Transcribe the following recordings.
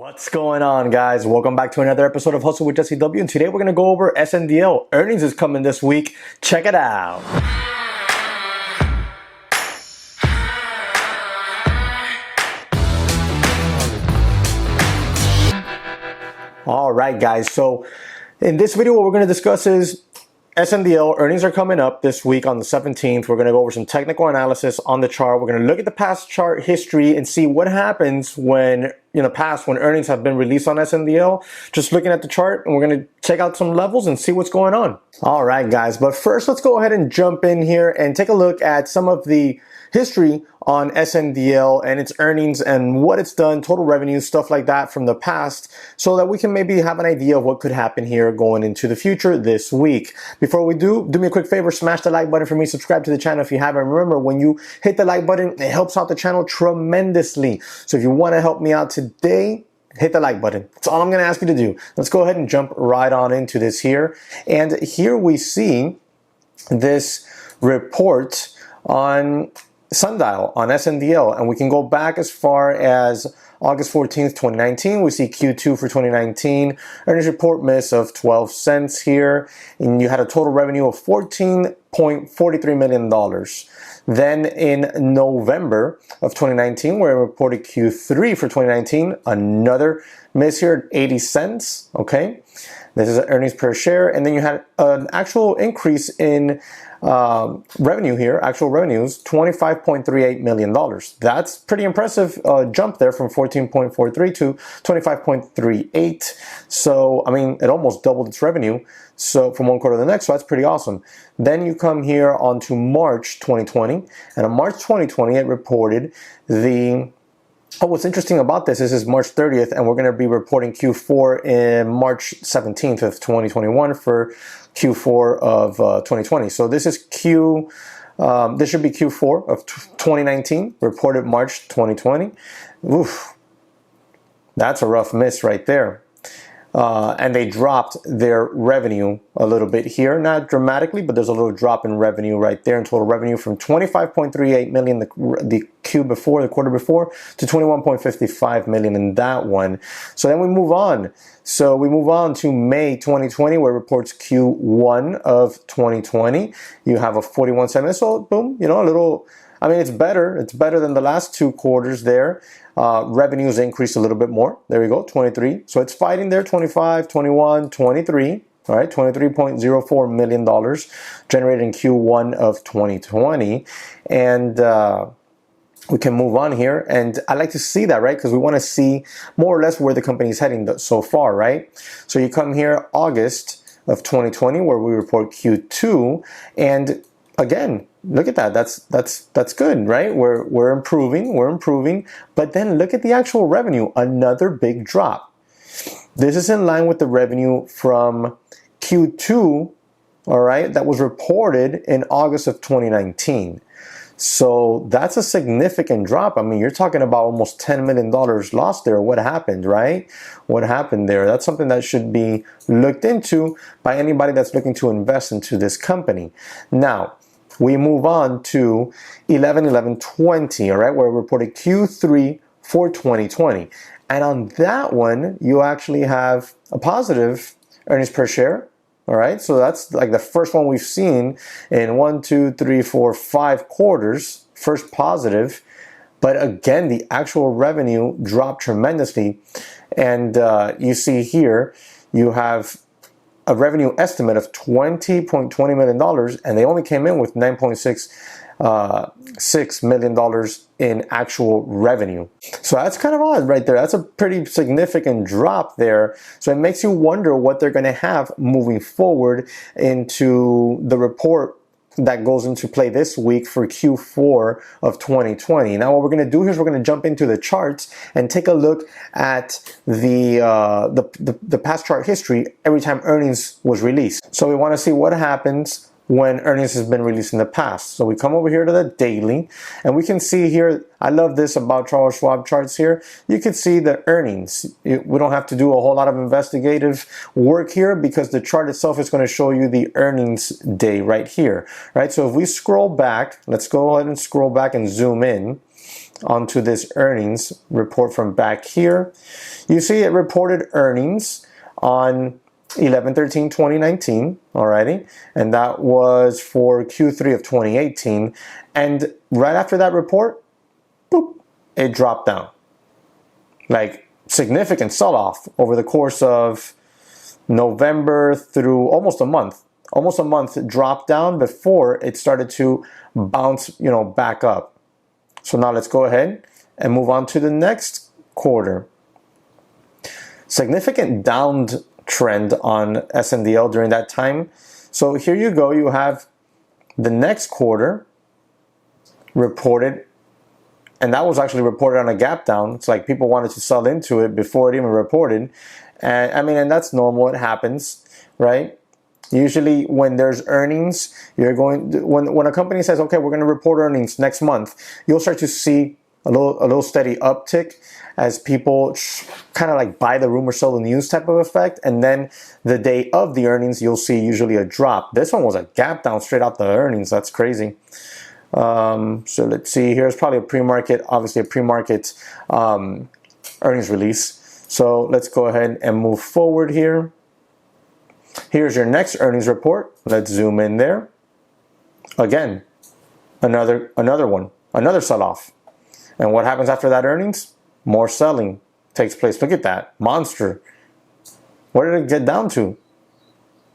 What's going on, guys? Welcome back to another episode of Hustle with JesseW, and today we're going to go over SNDL. Earnings is coming this week. Check it out. All right, guys. So in this video, what we're going to discuss is SNDL earnings are coming up this week on the 17th. We're going to go over some technical analysis on the chart. We're going to look at the past chart history and see what happens when in the past when earnings have been released on SNDL. Just looking at the chart, and we're going to check out some levels and see what's going on. All right, guys. But first, let's go ahead and jump in here and take a look at some of the history on SNDL and its earnings and what it's done, total revenue, stuff like that from the past, so that we can maybe have an idea of what could happen here going into the future this week. Before we do me a quick favor, smash the like button for me, subscribe to the channel if you haven't. Remember, when you hit the like button, it helps out the channel tremendously. So if you want to help me out today, hit the like button. That's all I'm going to ask you to do. Let's go ahead and jump right on into this here. And here we see this report on Sundial on SNDL, and we can go back as far as August 14th, 2019. We see Q2 for 2019, earnings report miss of 12 cents here, and you had a total revenue of $14.43 million. Then in November of 2019, where we reported Q3 for 2019, another miss here at 80 cents, okay? This is earnings per share, and then you had an actual increase in revenue here, actual revenues, $25.38 million. That's pretty impressive jump there from 14.43 to 25.38. So, I mean, it almost doubled its revenue. So from one quarter to the next, so that's pretty awesome. Then you come here onto March 2020, and on March 2020, it reported the what's interesting about this is March 30th, and we're going to be reporting Q4 in March 17th of 2021 for Q4 of 2020. So this is this should be Q4 of 2019, reported March 2020. Oof, that's a rough miss right there. And they dropped their revenue a little bit here, not dramatically, but there's a little drop in revenue right there in total revenue from 25.38 million the quarter before to 21.55 million in that one. So then we move on. So we move on to May 2020, where it reports Q1 of 2020. You have a 41 cent. So boom, you know, a little. I mean, it's better. It's better than the last two quarters there. Revenues increased a little bit more. There we go, 23. So it's fighting there, 25, 21, 23. All right, $23.04 million generated in Q1 of 2020. And we can move on here. And I like to see that, right? Because we want to see more or less where the company is heading so far, right? So you come here, August of 2020, where we report Q2. And again, look at that. That's good, right? We're improving. But then look at the actual revenue, another big drop. This is in line with the revenue from Q2, all right, that was reported in August of 2019. So that's a significant drop. I mean, you're talking about almost $10 million lost there. What happened, right? What happened there? That's something that should be looked into by anybody that's looking to invest into this company. Now, we move on to 11/11/20, all right, where we reported Q3 for 2020. And on that one, you actually have a positive earnings per share, all right? So that's like the first one we've seen in 1, 2, 3, 4, 5 quarters, first positive. But again, the actual revenue dropped tremendously. And you see here, you have a revenue estimate of $20.20 million, and they only came in with $9.6 million in actual revenue. So that's kind of odd right there. That's a pretty significant drop there. So it makes you wonder what they're going to have moving forward into the report that goes into play this week for Q4 of 2020. Now what we're going to do here is we're going to jump into the charts and take a look at the past chart history every time earnings was released. So we want to see what happens when earnings has been released in the past. So we come over here to the daily, and we can see here, I love this about Charles Schwab charts here. You can see the earnings. We don't have to do a whole lot of investigative work here because the chart itself is going to show you the earnings day right here, right? So if we scroll back, let's go ahead and scroll back and zoom in. onto this earnings report from back here. You see it reported earnings on 11/13/2019, alrighty, and that was for Q3 of 2018. And right after that report, boop, it dropped down. Like significant sell-off over the course of November through almost a month. Almost a month dropped down before it started to bounce, back up. So now let's go ahead and move on to the next quarter. Significant downtrend on SNDL during that time. So here you go, you have the next quarter reported, and that was actually reported on a gap down. It's like people wanted to sell into it before it even reported. And I mean, and that's normal, it happens, right? Usually when there's earnings, when a company says, okay, we're going to report earnings next month, you'll start to see a little steady uptick as people kind of like buy the rumor, sell the news type of effect. And then the day of the earnings, you'll see usually a drop. This one was a gap down straight out the earnings. That's crazy. So let's see, here's probably a pre-market, obviously a pre-market earnings release. So let's go ahead and move forward here. Here's your next earnings report. Let's zoom in there. Again, another one, another sell-off. And what happens after that earnings? More selling takes place. Look at that, monster. What did it get down to?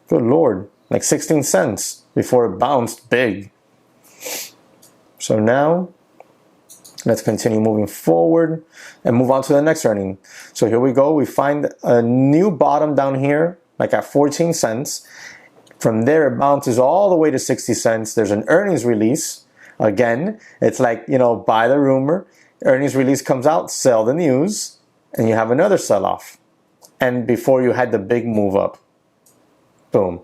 Good Lord, like 16 cents before it bounced big. So now, let's continue moving forward and move on to the next earning. So here we go, we find a new bottom down here, like at 14 cents. From there, it bounces all the way to 60 cents. There's an earnings release. Again, it's like, buy the rumor. Earnings release comes out, sell the news, and you have another sell-off. And before you had the big move up. Boom.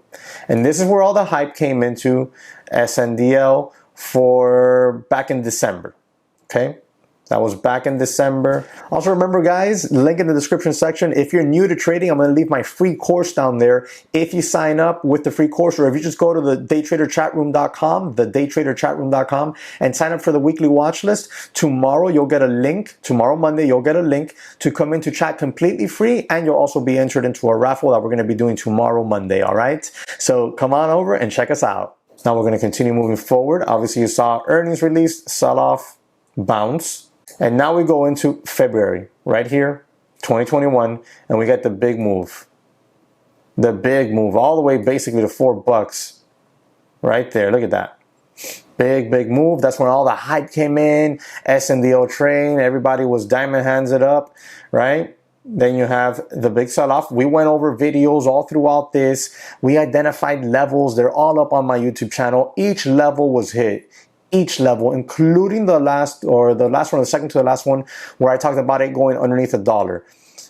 And this is where all the hype came into SNDL for back in December. Okay? That was back in December. Also remember, guys, link in the description section. If you're new to trading, I'm going to leave my free course down there. If you sign up with the free course, or if you just go to the daytraderchatroom.com, and sign up for the weekly watch list, tomorrow you'll get a link. Tomorrow, Monday, you'll get a link to come into chat completely free, and you'll also be entered into a raffle that we're going to be doing tomorrow, Monday, all right? So come on over and check us out. Now we're going to continue moving forward. Obviously, you saw earnings release, sell-off, bounce. And now we go into February, right here, 2021, and we get the big move. The big move, all the way basically to $4, right there. Look at that. Big move. That's when all the hype came in, SNDL train, everybody was diamond hands it up, right? Then you have the big sell-off. We went over videos all throughout this. We identified levels. They're all up on my YouTube channel. Each level was hit. Each level, including the last one, the second to the last one, where I talked about it going underneath $1.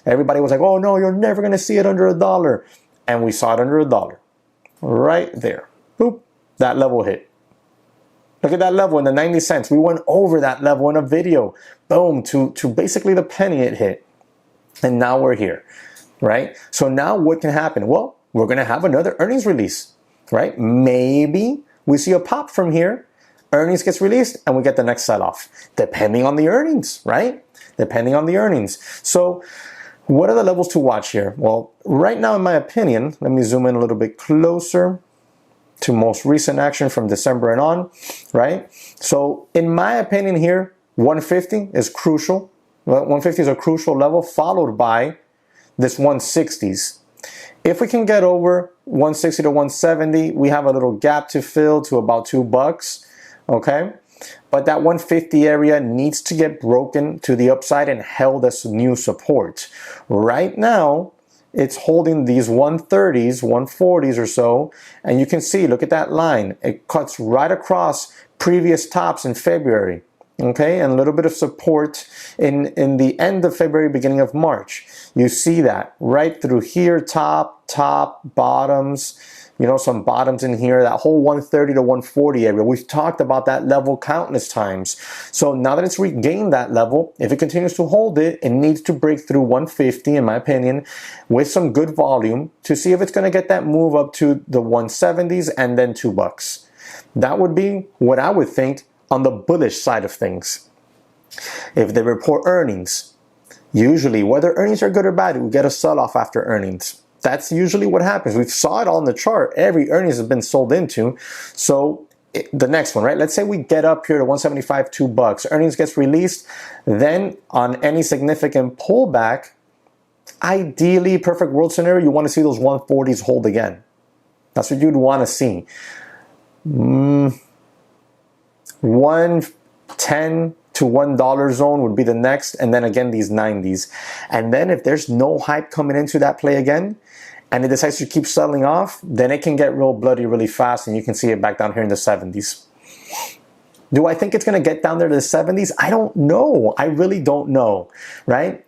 Everybody was like, oh no, you're never going to see it under $1. And we saw it under $1. Right there. Boop. That level hit. Look at that level in the 90 cents. We went over that level in a video. Boom. To basically the penny it hit. And now we're here. Right? So now what can happen? Well, we're going to have another earnings release. Right? Maybe we see a pop from here. Earnings gets released and we get the next sell-off, depending on the earnings, right? Depending on the earnings. So what are the levels to watch here? Well, right now, in my opinion, let me zoom in a little bit closer to most recent action from December and on, right? So in my opinion here, 150 is crucial. 150 is a crucial level, followed by this 160s. If we can get over 160 to 170, we have a little gap to fill to about $2. Okay, but that 150 area needs to get broken to the upside and held as new support. Right now, it's holding these 130s, 140s or so, and you can see, look at that line. It cuts right across previous tops in February. Okay, and a little bit of support in the end of February, beginning of March. You see that right through here, top, bottoms, some bottoms in here, that whole 130 to 140 area. We've talked about that level countless times. So now that it's regained that level, if it continues to hold it, it needs to break through 150, in my opinion, with some good volume to see if it's going to get that move up to the 170s and then $2. That would be what I would think on the bullish side of things. If they report earnings, usually whether earnings are good or bad, we get a sell-off after earnings. That's usually what happens. We saw it on the chart. Every earnings has been sold into. So the next one, right? Let's say we get up here to 175, $2. Earnings gets released. Then on any significant pullback, ideally, perfect world scenario, you want to see those 140s hold again. That's what you'd want to see. 110 to $1 zone would be the next, and then again these 90s. And then if there's no hype coming into that play again, and it decides to keep selling off, then it can get real bloody really fast, and you can see it back down here in the 70s. Do I think it's going to get down there to the 70s? I don't know. I really don't know, right?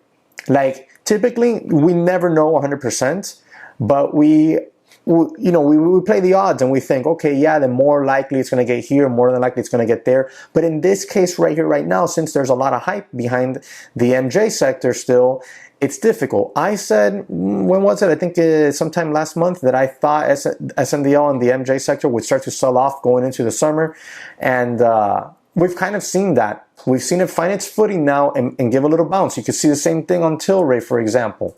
Like, typically, we never know 100%, but we play the odds and we think, okay, yeah, then more likely it's going to get here, more than likely it's going to get there. But in this case right here, right now, since there's a lot of hype behind the MJ sector still, it's difficult. I said, when was it? I think sometime last month that I thought SNDL and the MJ sector would start to sell off going into the summer. And we've kind of seen that. We've seen it find its footing now and give a little bounce. You can see the same thing on Tilray, for example.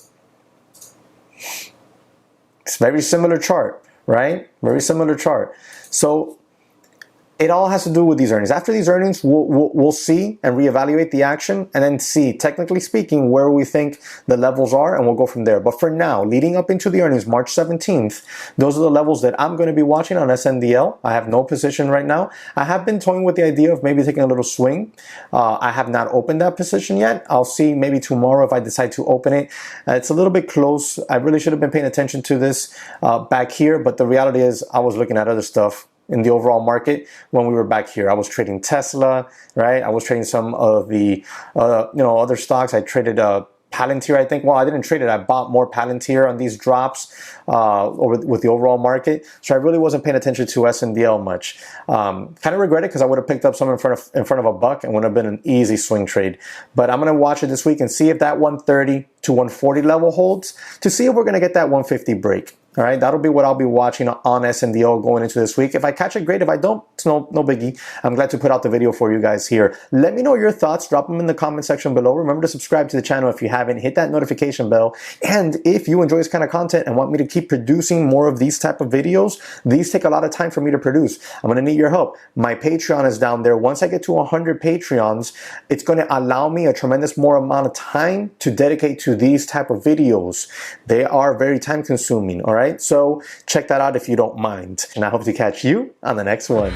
It's very similar chart, right? Very similar chart. So it all has to do with these earnings. After these earnings, we'll see and reevaluate the action and then see, technically speaking, where we think the levels are, and we'll go from there. But for now, leading up into the earnings, March 17th, those are the levels that I'm going to be watching on SNDL. I have no position right now. I have been toying with the idea of maybe taking a little swing. I have not opened that position yet. I'll see maybe tomorrow if I decide to open it. It's a little bit close. I really should have been paying attention to this back here, but the reality is I was looking at other stuff in the overall market when we were back here. I was trading Tesla, right? I was trading some of the other stocks. I traded Palantir, I think. Well, I didn't trade it. I bought more Palantir on these drops with the overall market. So I really wasn't paying attention to SNDL much. Kind of regret it because I would have picked up some in front of a buck and would have been an easy swing trade. But I'm going to watch it this week and see if that 130 to 140 level holds to see if we're going to get that 150 break. All right, that'll be what I'll be watching on SNDL going into this week. If I catch it, great. If I don't, it's no biggie. I'm glad to put out the video for you guys here. Let me know your thoughts. Drop them in the comment section below. Remember to subscribe to the channel if you haven't. Hit that notification bell. And if you enjoy this kind of content and want me to keep producing more of these type of videos, these take a lot of time for me to produce. I'm going to need your help. My Patreon is down there. Once I get to 100 Patreons, it's going to allow me a tremendous more amount of time to dedicate to these type of videos. They are very time consuming. All right. So check that out if you don't mind. And I hope to catch you on the next one.